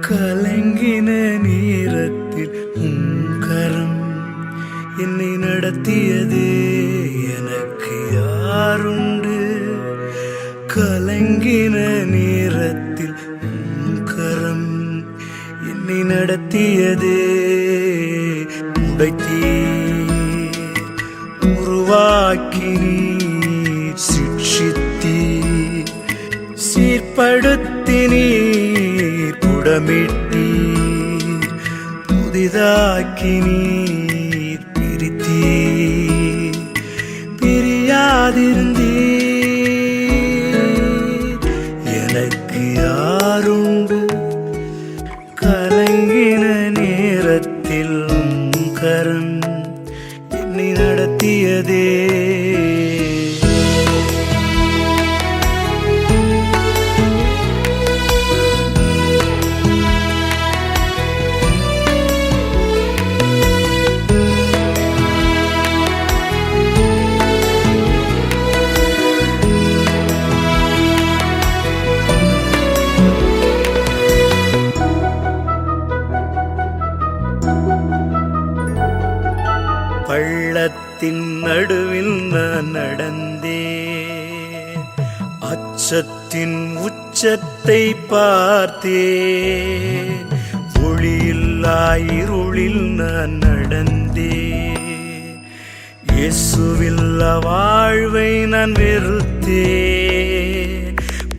கலங்கின நேரத்தில் உன் கரம் என்னை நடத்தியதே. எனக்கு யாருண்டு கலங்கின நேரத்தில் உன் கரம் என்னை நடத்தியதே. உடைத்தீர், உருவாக்கினீர், சிக்ஷித்தீர், சீர்படுத்தினீர், புடமிட்டீர், புதிதாக்கினீர், பிரித்தீர், பிரியாதிருந்தீர். கலங்கின நேரத்தில் உம் கரம் என்னை நடத்தியதே. பள்ளத்தின் நடுவில் நான் நடந்தேன், அச்சத்தின் உச்சத்தை பார்த்தேன். ஒளியில்லா இருளில் நான் நடந்தேன், இயேசுவில்லா வாழ்வை நான் வெறுத்தேன்.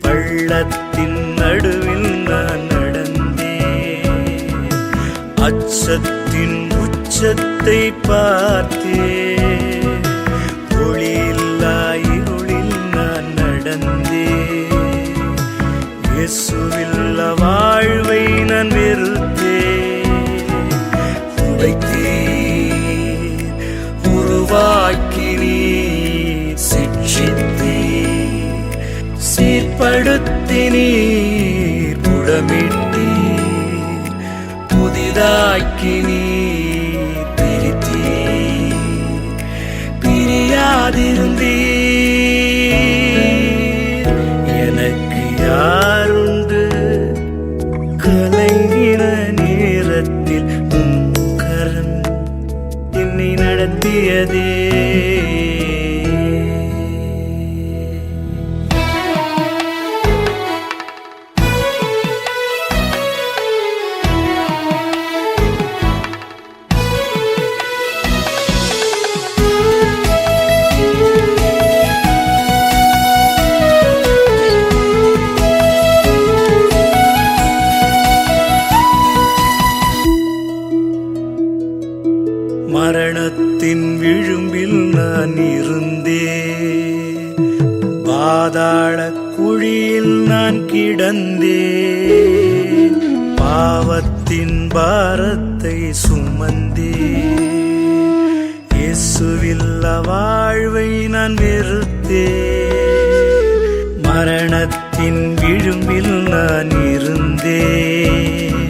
பள்ளத்தின் நடுவில் நான் நடந்தேன், அச்சத்தின் உச்சத்தை பார்த்தேன். ஒளியில்லா இருளில் நான் நடந்தேன், இயேசுவில்லா வாழ்வை நான் வெறுத்தேன். உடைத்தேன், உருவாக்கினீர், சிட்சித்தீர், சீர்படுத்தினீர், புடமிட்டீர், புதிதாக்கினீர், பிரித்தீர், பிரியாதிருந்தீர். எனக்கு யாருண்டு? கலங்கின நேரத்தில் உம் கரம் என்னை நடத்தியதே. மரணத்தின் விழும்பில் நான் இருந்தேன், பாதாள குழியில் நான் கிடந்தேன். பாவத்தின் பாரத்தை சுமந்தேன், இயேசுவில்லா வாழ்வை நான் வெறுத்தேன். மரணத்தின் விழும்பில் நான் இருந்தேன்,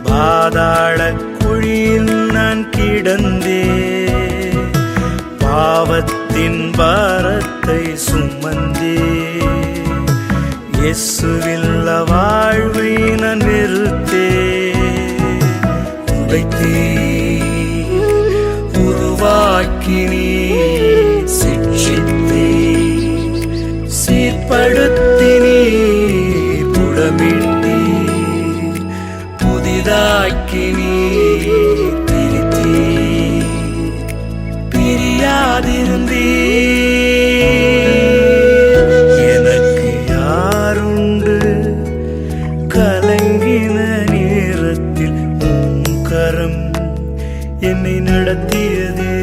பாதாள குழியில் நான் கிடந்தேன். பாவத்தின் பாரத்தை சுமந்தேன், இயேசுவில்லா வாழ்வை நான் வெறுத்தேன். உடைத்தீர், உருவாக்கினீர், சிட்சித்தீர், சீர்படுத்தினீர், புடமிட்டீர், புதிதாக்கினீர், பிரித்தீர், பிரியாதிருந்தீர். எனக்கு யாருண்டு? கலங்கின நேரத்தில் உம் கரம் என்னை நடத்தியதே.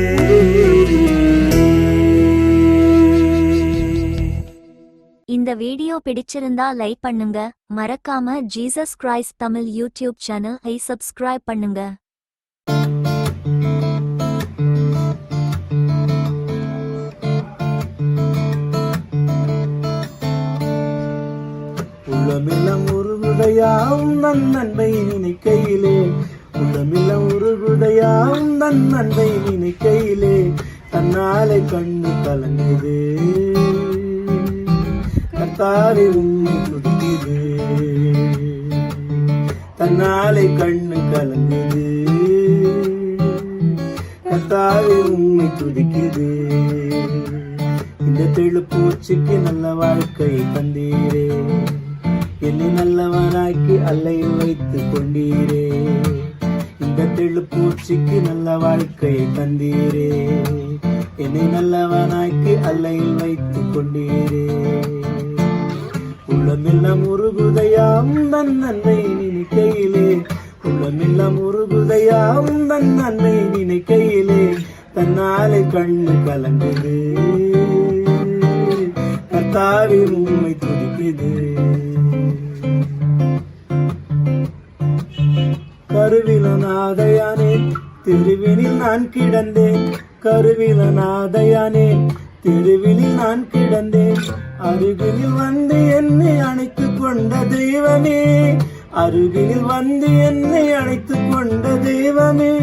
இந்த வீடியோ பிடிச்சிருந்தா லைக் பண்ணுங்க, மறக்காம Jesus Christ Tamil YouTube channel subscribe பண்ணுங்க. உள்ளமெல்லாம் உருகுதையாவும் நன் நன்மை நினைக்கையிலே, உள்ளமெல்லாம் உருகுதையாவும் நன் நன்மை நினைக்கையிலே, தன்னாலே கண்ணு கலங்குது, கர்த்தாவே உம்மை துதிக்குது. தன்னாலே கண்ணு கலங்குது, கர்த்தாவே உம்மை துதிக்குது. இந்த தெழுப்பூச்சிக்கு நல்ல வாழ்க்கையை தந்தீரே, என்னை நல்லவனாக்கி அல்லையில் வைத்துக் கொண்டீரே. இந்த தெழுப்பூச்சிக்கு நல்ல வாழ்க்கையை தந்தீரே, என்னை நல்லவனாக்கி அல்லையில் வைத்துக் கொண்டீரே. உள்ளமெல்லாம் உருகுதையாவும் நன் நன்மை நினைக்கையிலே, உள்ளமெல்லாம் உருகுதையாவும் நன் நன்மை நினைக்கையிலே, தன்னாலே கண்ணு கலங்குது, கர்த்தாவே உம்மை துதிக்குது. கருவிலனாதையானேன் திருவினில் நான் கிடந்தேன். கருவிலனாதையானேன் திருவினில் நான் கிடந்தேன். அருகில் வந்து என்னை அணைத்துக் கொண்ட தெய்வமே, அருகில் வந்து என்னை அணைத்துக் கொண்ட தெய்வமே.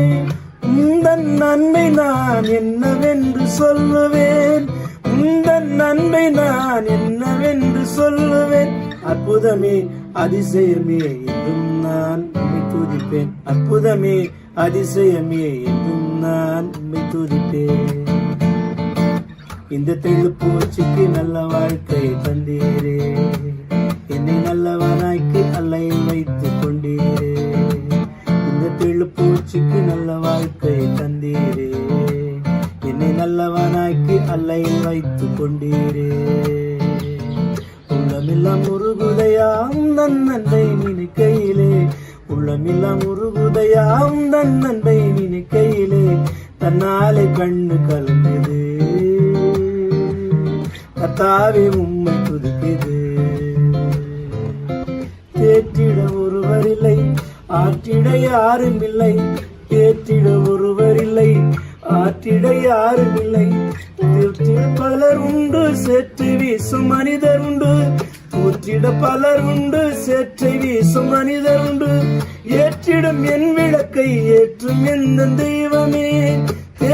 உந்தன் நன்மை நான் என்னவென்று சொல்லுவேன், உந்தன் நன்மை நான் என்னவென்று சொல்லுவேன். அற்புதமே அதிசயமே என்றும் நான் உம்மை துதிப்பேன். அற்புதமே அதிசயமே என்றும் நான் உம்மை துதிப்பேன். இந்த தெள்ளுப்பூச்சிக்கு நல்ல வாழ்க்கை தந்தீரே, என்னை நல்லவனாய்க்கு அல்லையில் வைத்துக் கொண்டீரே. இந்த தெள்ளுப்பூச்சிக்கு நல்ல வாழ்க்கை தந்தீரே, என்னை நல்லவனாய்க்கு அல்லையில் வைத்துக் கொண்டீரே. உள்ளமெல்லாம் உருகுதையாம் நன்னன்மை நினைக்கையிலே, உள்ளமெல்லாம் உருகுதையாம் நன்னன்மை நினைக்கையிலே. தன்னாலே கண்ணு கலந்தது கர்த்தாவே உம்மை துதிக்குது. தேற்றிட ஒருவரில்லை ஆற்றிட யாரும் இல்லை, தேற்றிட ஒருவரில்லை ஆற்றிட யாரும் இல்லை. தூற்றிட பலர் உண்டு சேற்றை வீசும் மனிதர் உண்டு, தூற்றிட பலர் உண்டு சேற்றை வீசும் மனிதர் உண்டு. ஏற்றிடும் என் விளக்கை ஏற்றும் எந்த தெய்வமே,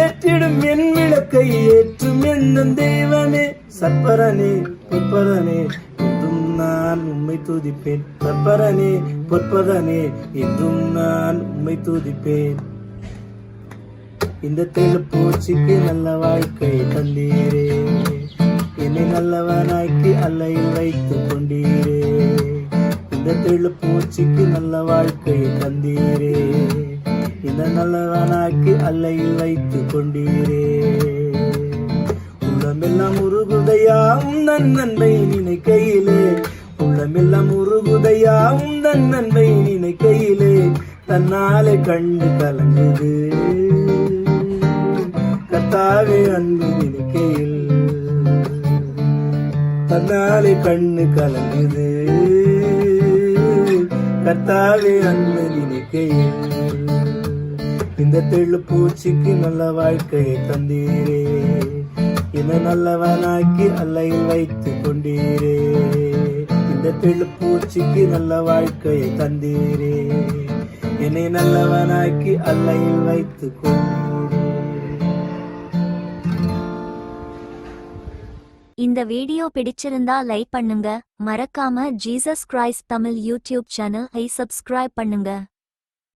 ஏற்றிடும் என் விளக்கை ஏற்றும் எந்த தெய்வமே. சற்பரனே பொற்பரனே என்றும் நான் உம்மை துதிப்பேன். சற்பரனே பொற்பரனே என்றும் நான் உம்மை துதிப்பேன். இந்த தெள்ளுப்பூச்சிக்கு நல்ல வாழ்க்கை தந்தீரே, என்னை நல்லவனாக்கி அல்லையில் வைத்துக் கொண்டீரே. இந்த தெள்ளுப்பூச்சிக்கு நல்ல வாழ்க்கை தந்தீரே, இந்த நல்லவனாக்கி அல்லையில் வைத்துக் கொண்டீரே. உள்ளமெல்லாம் உருகுதையாம் நன்னன்மை நினைக்கையிலே, உள்ளமெல்லாம் உருகுதையாம் நன்னன்மை நினைக்கையிலே. தன்னாலே கண்ணு கலங்குது கர்த்தாவே அன்பு நினைக்கையில், தன்னாலே கண்ணு கலங்குது கர்த்தாவே அன்பு நினைக்கையில். இந்த தெள்ளுப்பூச்சிக்கு நல்ல வாழ்க்கையை தந்தீரே, என்னை நல்லவனாக்கி அல்லையில் வைத்துக் கொண்டீரே. இந்த தெள்ளுப்பூச்சிக்கு நல்ல வாழ்க்கையை தந்தீரே, என்னை நல்லவனாக்கி அல்லையில் வைத்துக் கொண்டீரே. இந்த வீடியோ பிடிச்சிருந்தா லைக் பண்ணுங்க, மறக்காம Jesus Christ Tamil YouTube channel ஐ சப்ஸ்கிரைப் பண்ணுங்க.